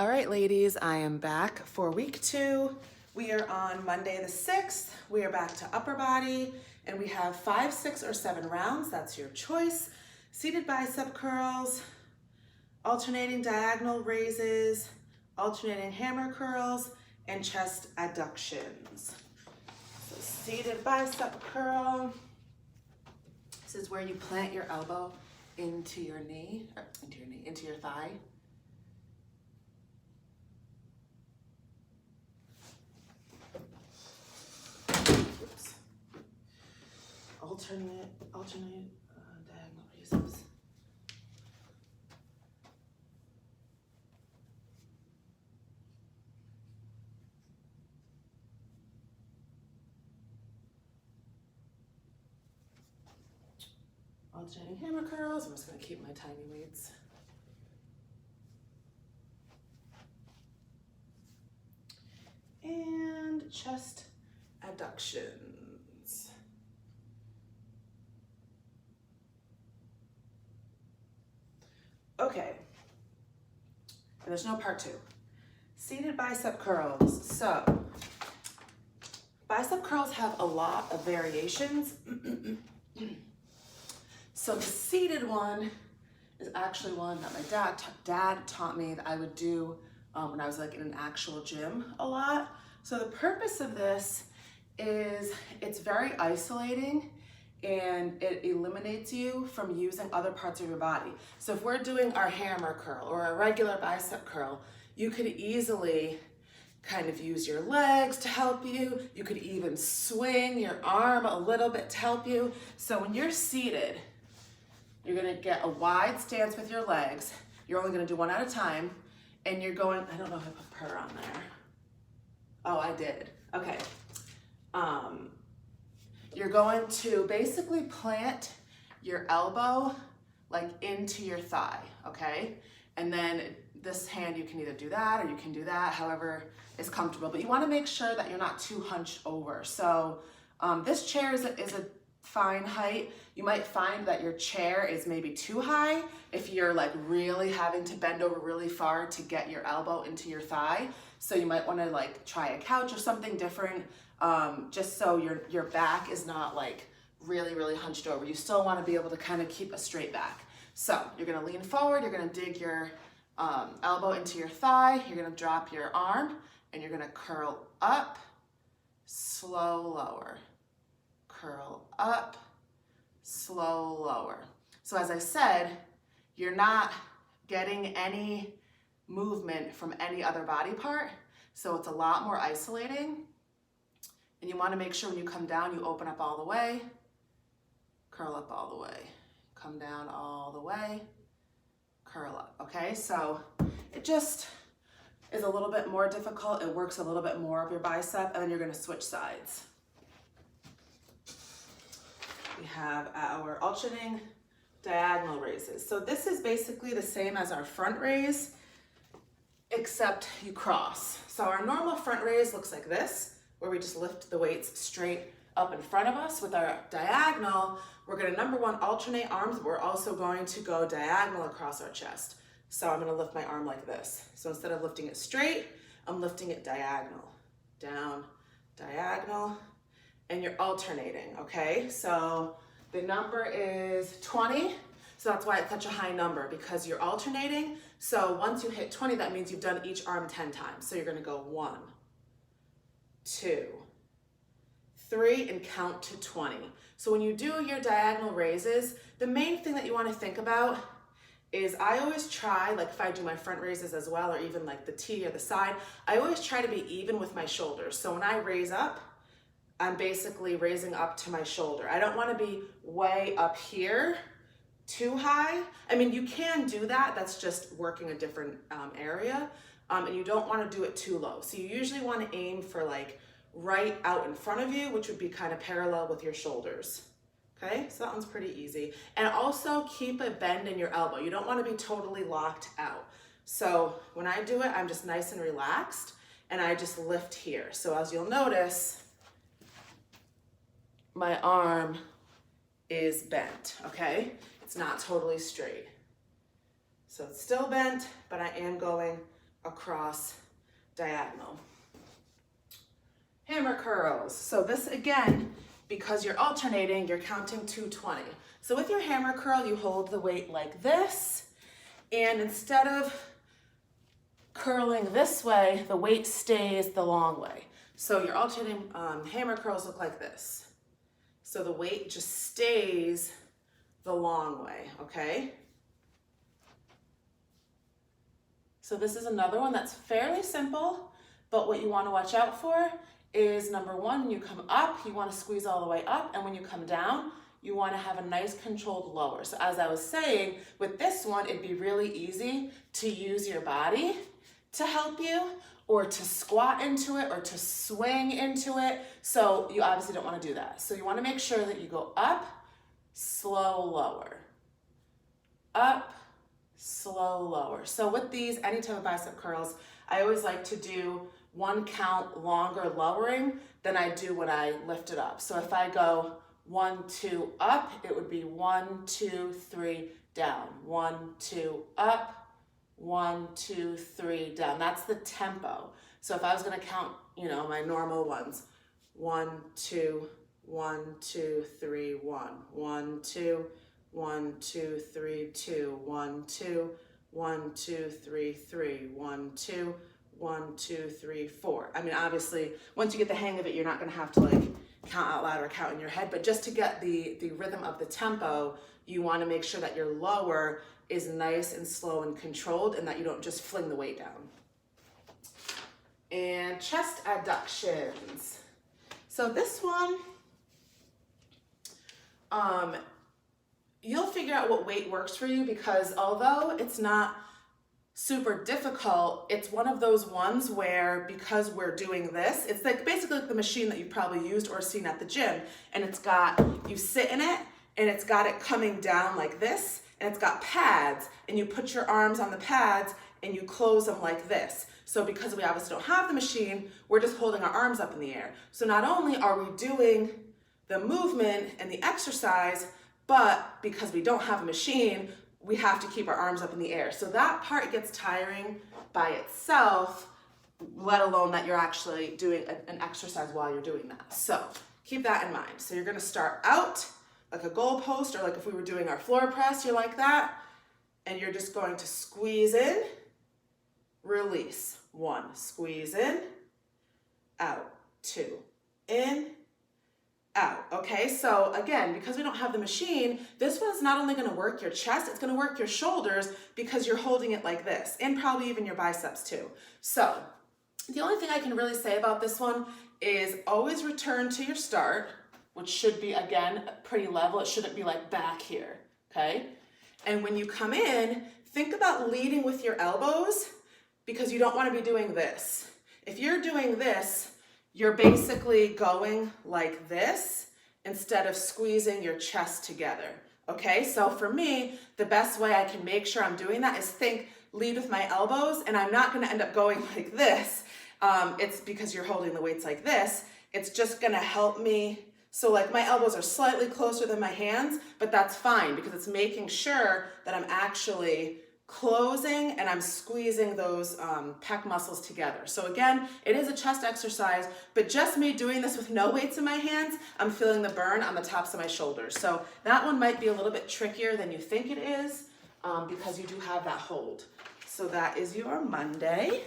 All right, ladies, I am back for week 2. We are on Monday the 6th. We are back to upper body, and we have 5, 6, or 7 rounds. That's your choice. Seated bicep curls, alternating diagonal raises, alternating hammer curls, and chest adductions. So seated bicep curl. This is where you plant your elbow into your knee, or into your thigh. Oops. Alternate diagonal raises. Alternating hammer curls. I'm just going to keep my tiny weights. And chest adductions. Okay. And there's no part 2. Seated bicep curls. So, bicep curls have a lot of variations. So the seated one is actually one that my dad taught me that I would do when I was like in an actual gym a lot. So the purpose of this is it's very isolating and it eliminates you from using other parts of your body. So if we're doing our hammer curl or a regular bicep curl, you could easily kind of use your legs to help you. You could even swing your arm a little bit to help you. So when you're seated, you're gonna get a wide stance with your legs. You're only gonna do one at a time. And you're going, I don't know if I put purr on there. Oh, I did, okay. You're going to basically plant your elbow like into your thigh, okay? And then this hand, you can either do that or you can do that, however is comfortable. But you wanna make sure that you're not too hunched over. So this chair is a fine height. You might find that your chair is maybe too high if you're like really having to bend over really far to get your elbow into your thigh. So you might want to like try a couch or something different, just so your back is not like really hunched over. You still want to be able to kind of keep a straight back. So you're going to lean forward, you're going to dig your elbow into your thigh, you're going to drop your arm, and you're going to curl up, slow, lower. Curl up, slow, lower. So as I said, you're not getting any movement from any other body part, so it's a lot more isolating. And you want to make sure when you come down, you open up all the way, curl up all the way, come down all the way, curl up, okay? So it just is a little bit more difficult. It works a little bit more of your bicep, and then you're going to switch sides. We have our alternating diagonal raises. So this is basically the same as our front raise, except you cross. So our normal front raise looks like this, where we just lift the weights straight up in front of us. With our diagonal, we're gonna number 1, alternate arms, but we're also going to go diagonal across our chest. So I'm gonna lift my arm like this. So instead of lifting it straight, I'm lifting it diagonal, down, diagonal, and you're alternating, okay? So the number is 20, so that's why it's such a high number, because you're alternating. So once you hit 20, that means you've done each arm 10 times. So you're gonna go 1, 2, 3, and count to 20. So when you do your diagonal raises, the main thing that you wanna think about is I always try, like if I do my front raises as well, or even like the T or the side, I always try to be even with my shoulders. So when I raise up, I'm basically raising up to my shoulder. I don't want to be way up here too high. I mean, you can do that. That's just working a different area. And you don't want to do it too low. So you usually want to aim for like right out in front of you, which would be kind of parallel with your shoulders. Okay, so that one's pretty easy. And also keep a bend in your elbow. You don't want to be totally locked out. So when I do it, I'm just nice and relaxed, and I just lift here. So as you'll notice, my arm is bent, okay? It's not totally straight. So it's still bent, but I am going across diagonal. Hammer curls. So this again, because you're alternating, you're counting 220. So with your hammer curl, you hold the weight like this, and instead of curling this way, the weight stays the long way. So your alternating hammer curls look like this. So the weight just stays the long way, okay? So this is another one that's fairly simple, but what you want to watch out for is number one, when you come up, you want to squeeze all the way up, and when you come down, you want to have a nice controlled lower. So as I was saying, with this one, it'd be really easy to use your body to help you, or to squat into it, or to swing into it. So you obviously don't want to do that. So you want to make sure that you go up, slow, lower. Up, slow, lower. So with these, any type of bicep curls, I always like to do one count longer lowering than I do when I lift it up. So if I go 1, 2 up, it would be 1, 2, 3 down. 1, 2 up, 1, 2, 3 down. That's the tempo. So if I was going to count, you know, my normal ones, 1, 2, 1, 2, 3, 1, 1, 2, 1, 2, 3, 2, 1, 2, 1, 2, 3, 3, 1, 2, 1, 2, 3, 4. I mean, obviously, once you get the hang of it, you're not going to have to like count out loud or count in your head, but just to get the rhythm of the tempo, you want to make sure that your lower is nice and slow and controlled, and that you don't just fling the weight down. And chest adductions. So this one, you'll figure out what weight works for you, because although it's not super difficult, it's one of those ones where, because we're doing this, it's like basically like the machine that you've probably used or seen at the gym, and it's got, you sit in it, and it's got it coming down like this, and it's got pads, and you put your arms on the pads and you close them like this. So because we obviously don't have the machine, we're just holding our arms up in the air. So not only are we doing the movement and the exercise, but because we don't have a machine, we have to keep our arms up in the air. So that part gets tiring by itself, let alone that you're actually doing an exercise while you're doing that. So keep that in mind. So you're gonna start out like a goal post, or like if we were doing our floor press, you're like that, and you're just going to squeeze in, release. 1, squeeze in, out. 2, in, out. Okay, so again, because we don't have the machine, this one's not only gonna work your chest, it's gonna work your shoulders, because you're holding it like this, and probably even your biceps too. So the only thing I can really say about this one is always return to your start, which should be, again, pretty level. It shouldn't be like back here, okay? And when you come in, think about leading with your elbows, because you don't want to be doing this. If you're doing this, you're basically going like this instead of squeezing your chest together, okay? So for me, the best way I can make sure I'm doing that is lead with my elbows, and I'm not going to end up going like this. It's because you're holding the weights like this. It's just going to help me. So like my elbows are slightly closer than my hands, but that's fine, because it's making sure that I'm actually closing and I'm squeezing those pec muscles together. So again, it is a chest exercise, but just me doing this with no weights in my hands, I'm feeling the burn on the tops of my shoulders. So that one might be a little bit trickier than you think it is, because you do have that hold. So that is your Monday.